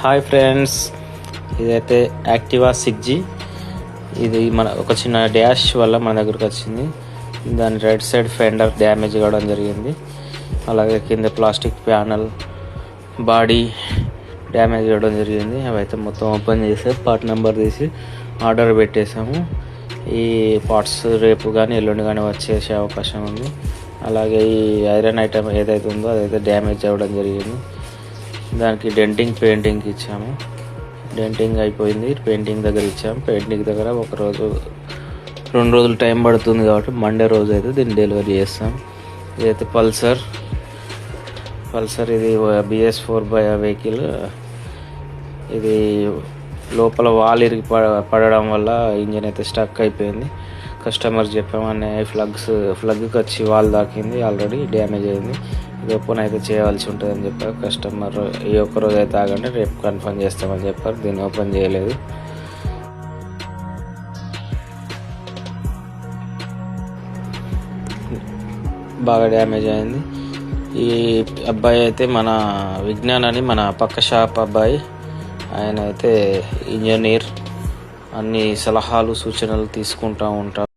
Hi friends, ఇదైతే Activa 6G. ఇది మన ఒక చిన్న డ్యాష్ వల్ల మన దగ్గరకు వచ్చింది. దాని రైట్ సైడ్ ఫెండర్ డ్యామేజ్ కావడం జరిగింది. అలాగే కింద ప్లాస్టిక్ ప్యానల్ బాడీ డ్యామేజ్ అవ్వడం జరిగింది. అవైతే మొత్తం ఓపెన్ చేసి పార్ట్ నెంబర్ తీసి ఆర్డర్ పెట్టేసాము. ఈ పార్ట్స్ రేపు కానీ ఎల్లుండి కానీ వచ్చేసే అవకాశం ఉంది. అలాగే ఈ ఐరన్ ఐటమ్ ఏదైతే ఉందో అదైతే డ్యామేజ్ అవ్వడం జరిగింది. దానికి డెంటింగ్ పెయింటింగ్ ఇచ్చాము. డెంటింగ్ అయిపోయింది, పెయింటింగ్ దగ్గర ఇచ్చాము. పెయింటింగ్ దగ్గర 2 రోజులు టైం పడుతుంది కాబట్టి మండే రోజు అయితే దీన్ని డెలివరీ చేస్తాం. ఇదైతే పల్సర్ ఇది BS4 వెహికల్. ఇది లోపల వాల్ ఇరిగి పడడం వల్ల ఇంజిన్ అయితే స్టక్ అయిపోయింది. కస్టమర్ చెప్పామని ఫ్లగ్కి వచ్చి వాల్ దాకింది, ఆల్రెడీ డ్యామేజ్ అయింది. ఇది ఓపెన్ అయితే చేయాల్సి ఉంటుందని చెప్పారు కస్టమర్. ఈ ఒక్కరోజు అయితే ఆగండి, రేపు కన్ఫర్మ్ చేస్తామని చెప్పారు. దీన్ని ఓపెన్ చేయలేదు. బాగా డ్యామేజ్ అయింది. ఈ అబ్బాయి అయితే మన విజ్ఞాన్ అని మన పక్క షాప్ అబ్బాయి. ఆయన అయితే ఇంజనీర్. అన్ని సలహాలు సూచనలు తీసుకుంటూ ఉంటారు.